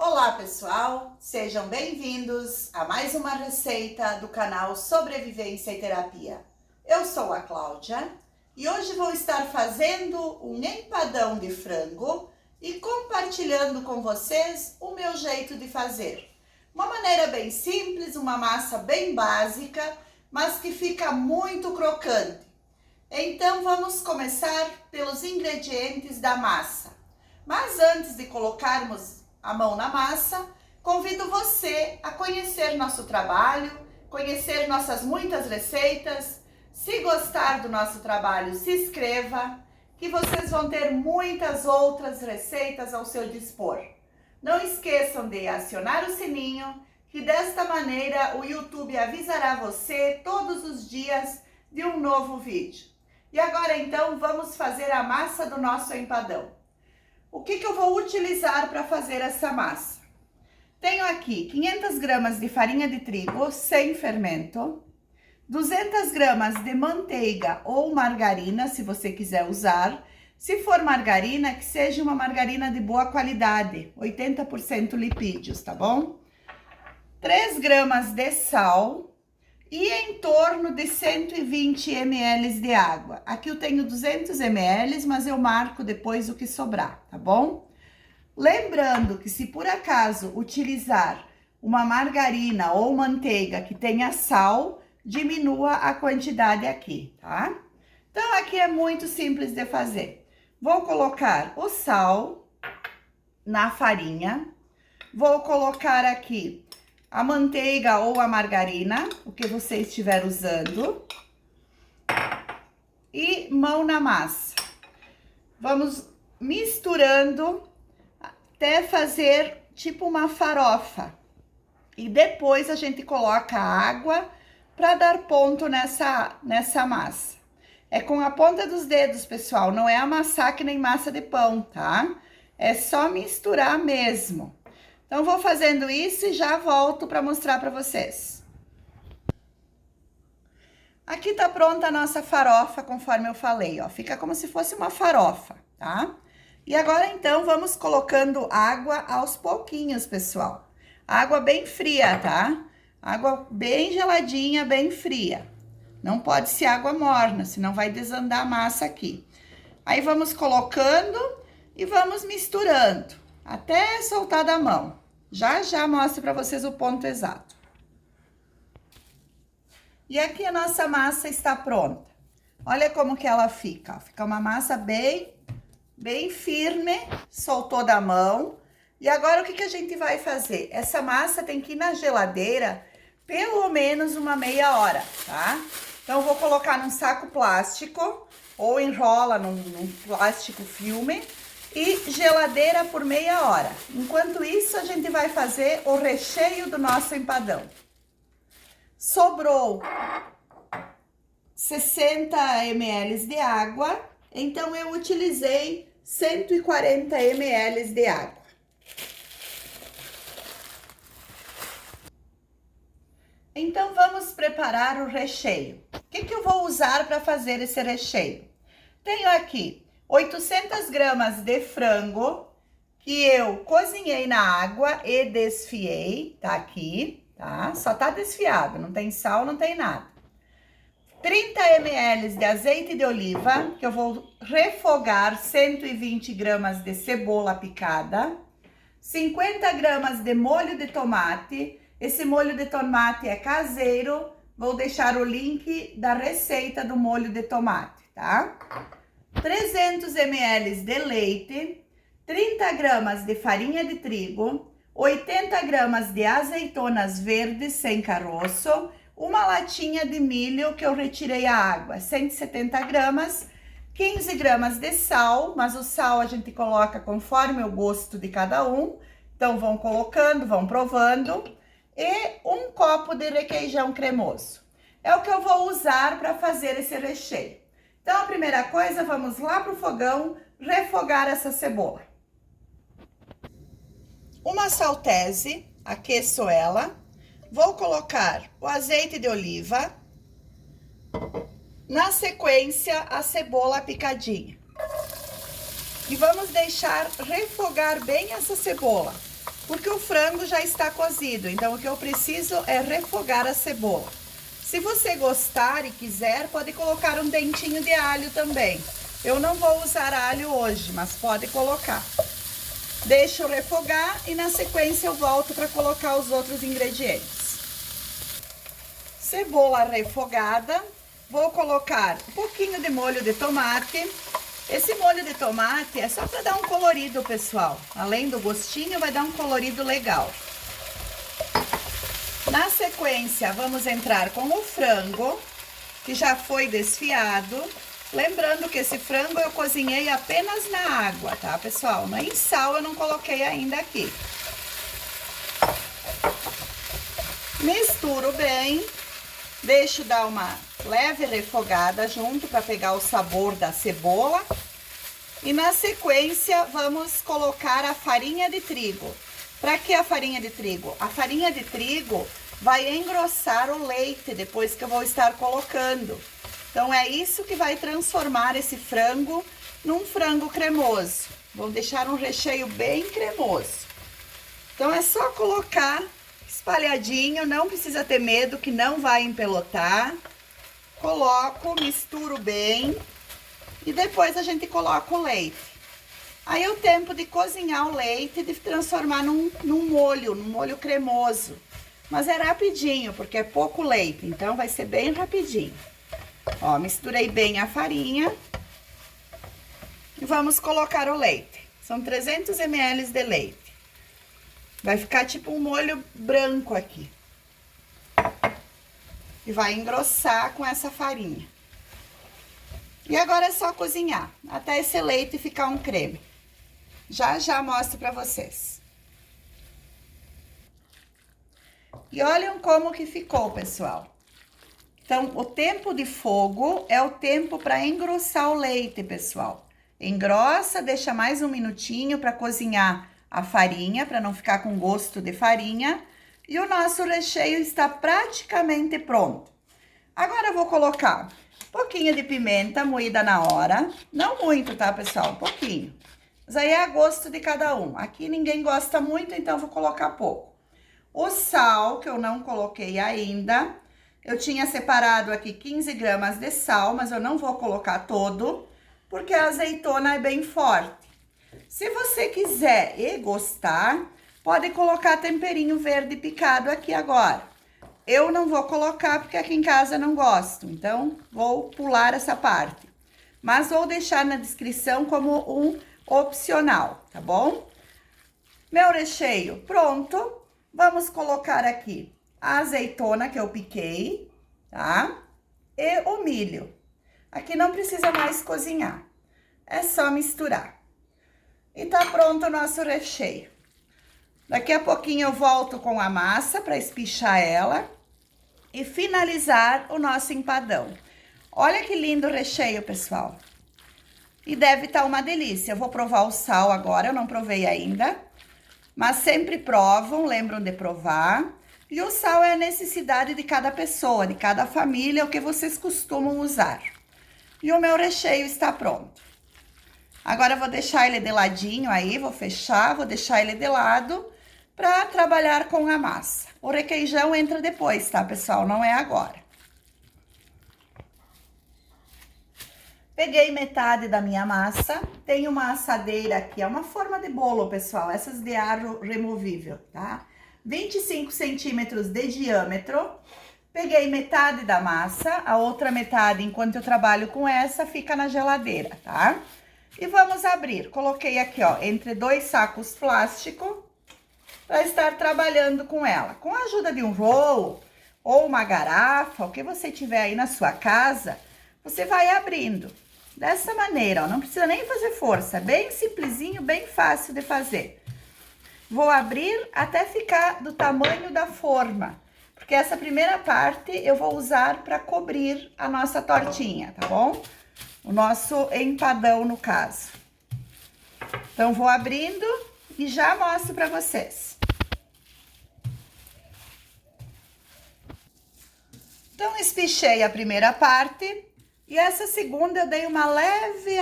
Olá pessoal, sejam bem-vindos a mais uma receita do canal Sobrevivência e Terapia. Eu sou a Cláudia e hoje vou estar fazendo um empadão de frango e compartilhando com vocês o meu jeito de fazer. Uma maneira bem simples, uma massa bem básica, mas que fica muito crocante. Então vamos começar pelos ingredientes da massa. Mas antes de colocarmos a mão na massa, convido você a conhecer nosso trabalho, conhecer nossas muitas receitas. Se gostar do nosso trabalho, se inscreva, que vocês vão ter muitas outras receitas ao seu dispor. Não esqueçam de acionar o sininho, que desta maneira o YouTube avisará você todos os dias de um novo vídeo. E agora então vamos fazer a massa do nosso empadão. O que eu vou utilizar para fazer essa massa? Tenho aqui 500 gramas de farinha de trigo sem fermento, 200 gramas de manteiga ou margarina, se você quiser usar. Se for margarina, que seja uma margarina de boa qualidade, 80% lipídios, tá bom? 3 gramas de sal e em torno de 120 ml de água. Aqui eu tenho 200 ml, mas eu marco depois o que sobrar, tá bom? Lembrando que se por acaso utilizar uma margarina ou manteiga que tenha sal, diminua a quantidade aqui, tá? Então aqui é muito simples de fazer. Vou colocar o sal na farinha, vou colocar aqui a manteiga ou a margarina, o que você estiver usando, e mão na massa. Vamos misturando até fazer tipo uma farofa. E depois a gente coloca a água para dar ponto nessa massa. É com a ponta dos dedos, pessoal, não é amassar que nem massa de pão, tá? É só misturar mesmo. Então, vou fazendo isso e já volto para mostrar para vocês. Aqui tá pronta a nossa farofa, conforme eu falei, ó. Fica como se fosse uma farofa, tá? E agora, então, vamos colocando água aos pouquinhos, pessoal. Água bem fria, tá? Água bem geladinha, bem fria. Não pode ser água morna, senão vai desandar a massa aqui. Aí, vamos colocando e vamos misturando até soltar da mão. Já mostro para vocês o ponto exato. E aqui a nossa massa está pronta. Olha como que ela fica, ó. Fica uma massa bem firme, soltou da mão. E agora o que a gente vai fazer? Essa massa tem que ir na geladeira pelo menos uma meia hora, tá? Então eu vou colocar num saco plástico ou enrola num plástico filme. E geladeira por meia hora. Enquanto isso, a gente vai fazer o recheio do nosso empadão. Sobrou 60 ml de água, então eu utilizei 140 ml de água. Então, vamos preparar o recheio. O que eu vou usar para fazer esse recheio? Tenho aqui 800 gramas de frango, que eu cozinhei na água e desfiei, tá aqui, tá? Só tá desfiado, não tem sal, não tem nada. 30 ml de azeite de oliva, que eu vou refogar 120 gramas de cebola picada, 50 gramas de molho de tomate, esse molho de tomate é caseiro, vou deixar o link da receita do molho de tomate, tá? 300 ml de leite, 30 gramas de farinha de trigo, 80 gramas de azeitonas verdes sem caroço, uma latinha de milho que eu retirei a água, 170 gramas, 15 gramas de sal, mas o sal a gente coloca conforme o gosto de cada um, então vão colocando, vão provando, e um copo de requeijão cremoso. É o que eu vou usar para fazer esse recheio. Então, a primeira coisa, vamos lá pro fogão refogar essa cebola. Uma saltese, aqueço ela. Vou colocar o azeite de oliva. Na sequência, a cebola picadinha. E vamos deixar refogar bem essa cebola. porque o frango já está cozido. Então, o que eu preciso é refogar a cebola. Se você gostar e quiser, pode colocar um dentinho de alho também. Eu não vou usar alho hoje, mas pode colocar. Deixo refogar e na sequência eu volto para colocar os outros ingredientes. Cebola refogada, vou colocar um pouquinho de molho de tomate. Esse molho de tomate é só para dar um colorido, pessoal. Além do gostinho, vai dar um colorido legal. Na sequência, vamos entrar com o frango, que já foi desfiado. Lembrando que esse frango eu cozinhei apenas na água, tá, pessoal? Nem sal eu não coloquei ainda aqui. Misturo bem, deixo dar uma leve refogada junto para pegar o sabor da cebola. E na sequência, vamos colocar a farinha de trigo. Para que a farinha de trigo? A farinha de trigo vai engrossar o leite depois que eu vou estar colocando. Então, é isso que vai transformar esse frango num frango cremoso. Vou deixar um recheio bem cremoso. Então, é só colocar espalhadinho, não precisa ter medo que não vai empelotar. Coloco, misturo bem e depois a gente coloca o leite. Aí, é o tempo de cozinhar o leite e de transformar num molho cremoso. Mas é rapidinho, porque é pouco leite, então vai ser bem rapidinho. Ó, misturei bem a farinha e vamos colocar o leite. São 300 ml de leite. Vai ficar tipo um molho branco aqui. E vai engrossar com essa farinha. E agora é só cozinhar, até esse leite ficar um creme. Já mostro pra vocês. E olhem como que ficou, pessoal. Então, o tempo de fogo é o tempo para engrossar o leite, pessoal. Engrossa, deixa mais um minutinho para cozinhar a farinha, para não ficar com gosto de farinha. E o nosso recheio está praticamente pronto. Agora eu vou colocar um pouquinho de pimenta moída na hora. Não muito, tá, pessoal? Um pouquinho. Mas aí é a gosto de cada um. Aqui ninguém gosta muito, então eu vou colocar pouco. O sal, que eu não coloquei ainda. Eu tinha separado aqui 15 gramas de sal, mas eu não vou colocar todo, porque a azeitona é bem forte. Se você quiser e gostar, pode colocar temperinho verde picado aqui agora. Eu não vou colocar, porque aqui em casa eu não gosto, então vou pular essa parte. Mas vou deixar na descrição como um opcional, tá bom? Meu recheio pronto. Vamos colocar aqui a azeitona que eu piquei, tá? E o milho. Aqui não precisa mais cozinhar, é só misturar. E tá pronto o nosso recheio. Daqui a pouquinho eu volto com a massa para espichar ela e finalizar o nosso empadão. Olha que lindo o recheio, pessoal. E deve estar uma delícia. Eu vou provar o sal agora, eu não provei ainda. Mas sempre provam, lembram de provar. E o sal é a necessidade de cada pessoa, de cada família, o que vocês costumam usar. E o meu recheio está pronto. Agora eu vou deixar ele de ladinho aí, vou fechar, vou deixar ele de lado para trabalhar com a massa. O requeijão entra depois, tá, pessoal? Não é agora. Peguei metade da minha massa, tem uma assadeira aqui, é uma forma de bolo, pessoal, essas de aro removível, tá? 25 centímetros de diâmetro. Peguei metade da massa, a outra metade, enquanto eu trabalho com essa, fica na geladeira, tá? E vamos abrir. Coloquei aqui, ó, entre 2 sacos plástico para estar trabalhando com ela. Com a ajuda de um rolo ou uma garrafa, o que você tiver aí na sua casa, você vai abrindo. Dessa maneira, ó, não precisa nem fazer força, é bem simplesinho, bem fácil de fazer. Vou abrir até ficar do tamanho da forma, porque essa primeira parte eu vou usar para cobrir a nossa tortinha, tá bom? O nosso empadão, no caso. Então, vou abrindo e já mostro para vocês. Então, espichei a primeira parte e essa segunda eu dei uma leve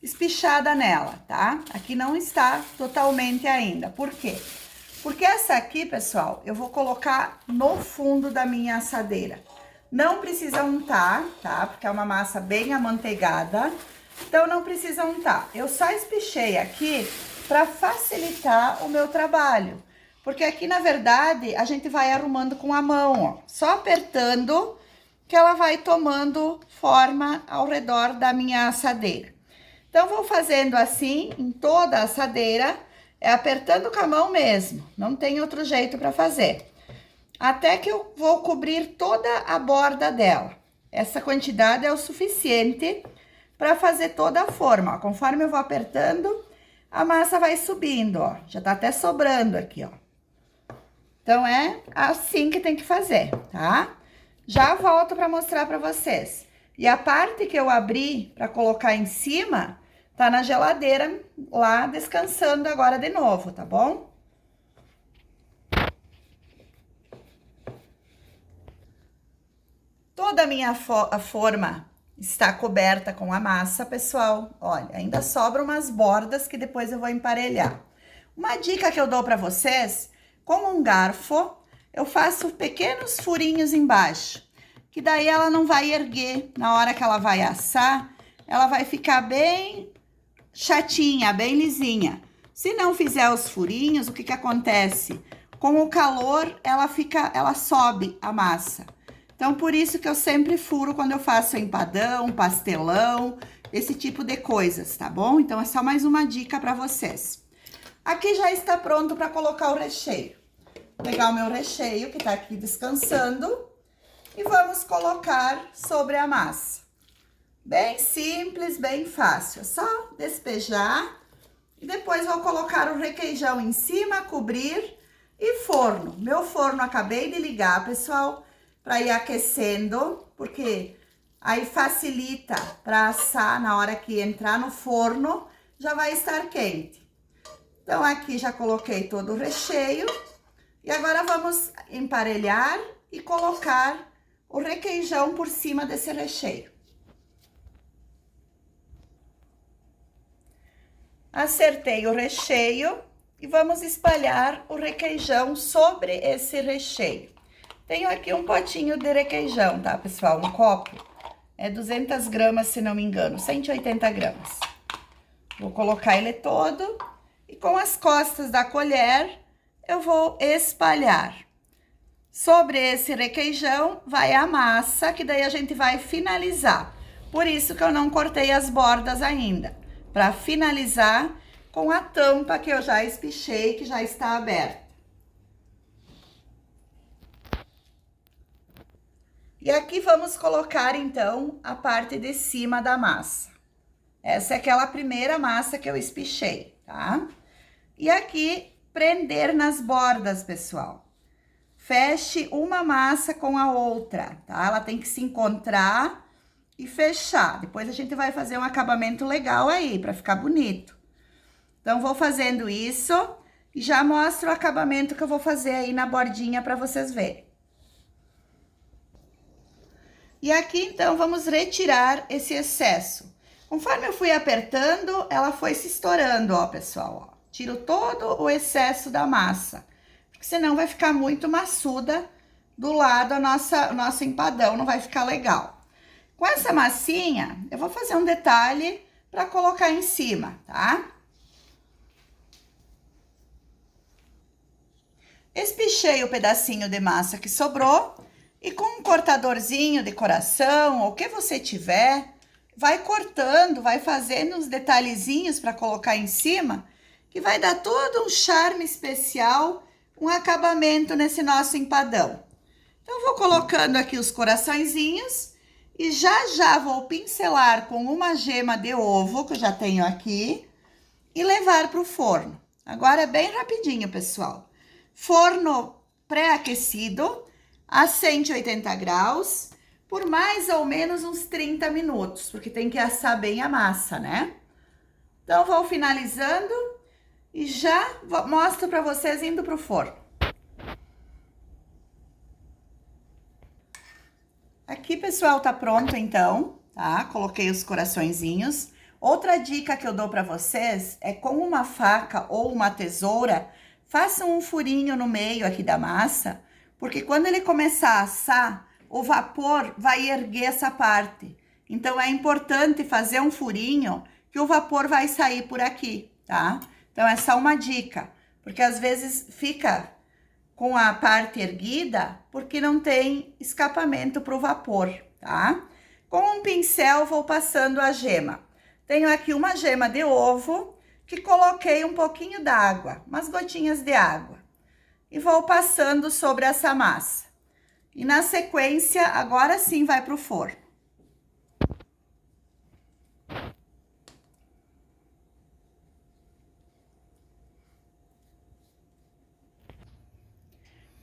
espichada nela, tá? Aqui não está totalmente ainda. Por quê? Porque essa aqui, pessoal, eu vou colocar no fundo da minha assadeira. Não precisa untar, tá? Porque é uma massa bem amanteigada, então não precisa untar. Eu só espichei aqui para facilitar o meu trabalho. Porque aqui, na verdade, a gente vai arrumando com a mão, ó. Só apertando que ela vai tomando forma ao redor da minha assadeira. Então, vou fazendo assim em toda a assadeira, apertando com a mão mesmo. Não tem outro jeito para fazer. Até que eu vou cobrir toda a borda dela. Essa quantidade é o suficiente para fazer toda a forma, ó. Conforme eu vou apertando, a massa vai subindo, ó. Já tá até sobrando aqui, ó. Então, é assim que tem que fazer, tá? Já volto para mostrar para vocês. E a parte que eu abri para colocar em cima, tá na geladeira lá descansando agora de novo, tá bom? Toda a minha forma está coberta com a massa, pessoal. Olha, ainda sobram umas bordas que depois eu vou emparelhar. Uma dica que eu dou para vocês, com um garfo, eu faço pequenos furinhos embaixo, que daí ela não vai erguer na hora que ela vai assar, ela vai ficar bem chatinha, bem lisinha. Se não fizer os furinhos, o que que acontece? Com o calor, ela sobe a massa. Então, por isso que eu sempre furo quando eu faço empadão, pastelão, esse tipo de coisas, tá bom? Então, é só mais uma dica para vocês. Aqui já está pronto para colocar o recheio. Vou pegar o meu recheio, que tá aqui descansando, e vamos colocar sobre a massa. Bem simples, bem fácil. É só despejar e depois vou colocar o requeijão em cima, cobrir e forno. Meu forno acabei de ligar, pessoal, para ir aquecendo, porque aí facilita para assar na hora que entrar no forno, já vai estar quente. Então, aqui já coloquei todo o recheio e agora vamos emparelhar e colocar o requeijão por cima desse recheio. Acertei o recheio e vamos espalhar o requeijão sobre esse recheio. Tenho aqui um potinho de requeijão, tá, pessoal? Um copo. É 200 gramas, se não me engano, 180 gramas. Vou colocar ele todo e com as costas da colher eu vou espalhar. Sobre esse requeijão vai a massa, que daí a gente vai finalizar. Por isso que eu não cortei as bordas ainda, para finalizar com a tampa que eu já espichei, que já está aberta. E aqui vamos colocar, então, a parte de cima da massa. Essa é aquela primeira massa que eu espichei, tá? E aqui, prender nas bordas, pessoal. Feche uma massa com a outra, tá? Ela tem que se encontrar e fechar. Depois a gente vai fazer um acabamento legal aí, pra ficar bonito. Então, vou fazendo isso e já mostro o acabamento que eu vou fazer aí na bordinha pra vocês verem. E aqui, então, vamos retirar esse excesso. Conforme eu fui apertando, ela foi se estourando, ó, pessoal, ó. Tiro todo o excesso da massa, porque senão vai ficar muito maçuda do lado nosso empadão, não vai ficar legal. Com essa massinha, eu vou fazer um detalhe para colocar em cima, tá? Espichei o pedacinho de massa que sobrou. E com um cortadorzinho de coração, ou o que você tiver, vai cortando, vai fazendo uns detalhezinhos para colocar em cima, que vai dar todo um charme especial, um acabamento nesse nosso empadão. Então, vou colocando aqui os coraçõezinhos e já vou pincelar com uma gema de ovo, que eu já tenho aqui, e levar para o forno. Agora é bem rapidinho, pessoal. Forno pré-aquecido a 180 graus, por mais ou menos uns 30 minutos, porque tem que assar bem a massa, né? Então, vou finalizando e já mostro para vocês indo pro forno. Aqui, pessoal, tá pronto, então, tá? Coloquei os coraçõezinhos. Outra dica que eu dou para vocês é com uma faca ou uma tesoura, façam um furinho no meio aqui da massa, porque quando ele começar a assar, o vapor vai erguer essa parte. Então, é importante fazer um furinho que o vapor vai sair por aqui, tá? Então, é só uma dica, porque às vezes fica com a parte erguida porque não tem escapamento para o vapor, tá? Com um pincel, vou passando a gema. Tenho aqui uma gema de ovo que coloquei um pouquinho d'água, umas gotinhas de água. E vou passando sobre essa massa. E na sequência, agora sim vai para o forno.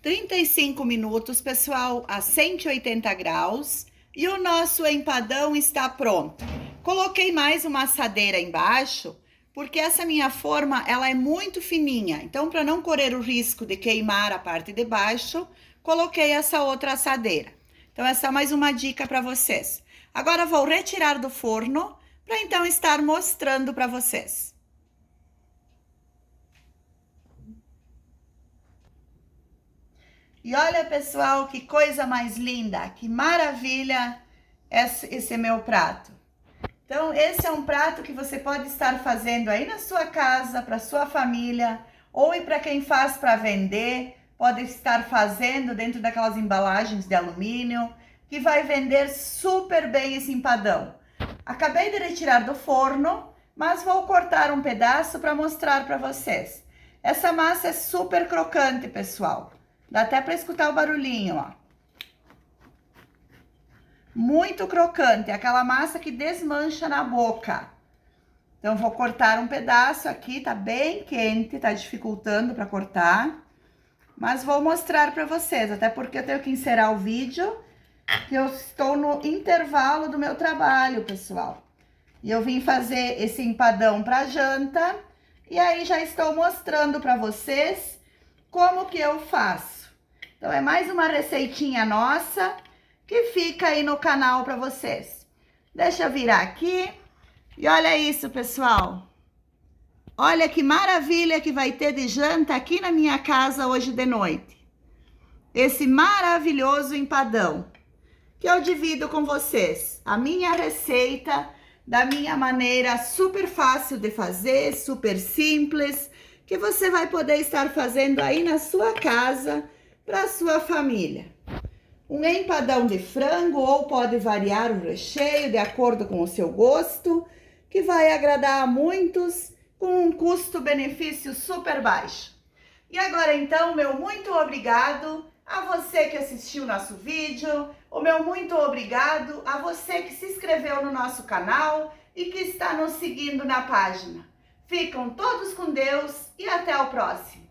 (35 minutos, pessoal, a 180 graus. E o nosso empadão está pronto. Coloquei mais uma assadeira embaixo, porque essa minha forma, ela é muito fininha. Então, para não correr o risco de queimar a parte de baixo, coloquei essa outra assadeira. Então, essa é mais uma dica para vocês. Agora, vou retirar do forno, para então estar mostrando para vocês. E olha, pessoal, que coisa mais linda, que maravilha esse meu prato. Então, esse é um prato que você pode estar fazendo aí na sua casa, para sua família, ou para quem faz para vender, pode estar fazendo dentro daquelas embalagens de alumínio, que vai vender super bem esse empadão. Acabei de retirar do forno, mas vou cortar um pedaço para mostrar para vocês. Essa massa é super crocante, pessoal. Dá até para escutar o barulhinho, ó. Muito crocante, aquela massa que desmancha na boca. Então, vou cortar um pedaço aqui, tá bem quente, tá dificultando para cortar. Mas vou mostrar para vocês, até porque eu tenho que encerrar o vídeo, que eu estou no intervalo do meu trabalho, pessoal. E eu vim fazer esse empadão para janta, e aí já estou mostrando para vocês como que eu faço. Então, é mais uma receitinha nossa que fica aí no canal para vocês. Deixa eu virar aqui. E olha isso, pessoal. Olha que maravilha que vai ter de janta aqui na minha casa hoje de noite. Esse maravilhoso empadão que eu divido com vocês. A minha receita, da minha maneira super fácil de fazer, super simples, que você vai poder estar fazendo aí na sua casa, para sua família. Um empadão de frango, ou pode variar o recheio de acordo com o seu gosto, que vai agradar a muitos com um custo-benefício super baixo. E agora então, meu muito obrigado a você que assistiu o nosso vídeo, o meu muito obrigado a você que se inscreveu no nosso canal e que está nos seguindo na página. Ficam todos com Deus e até o próximo.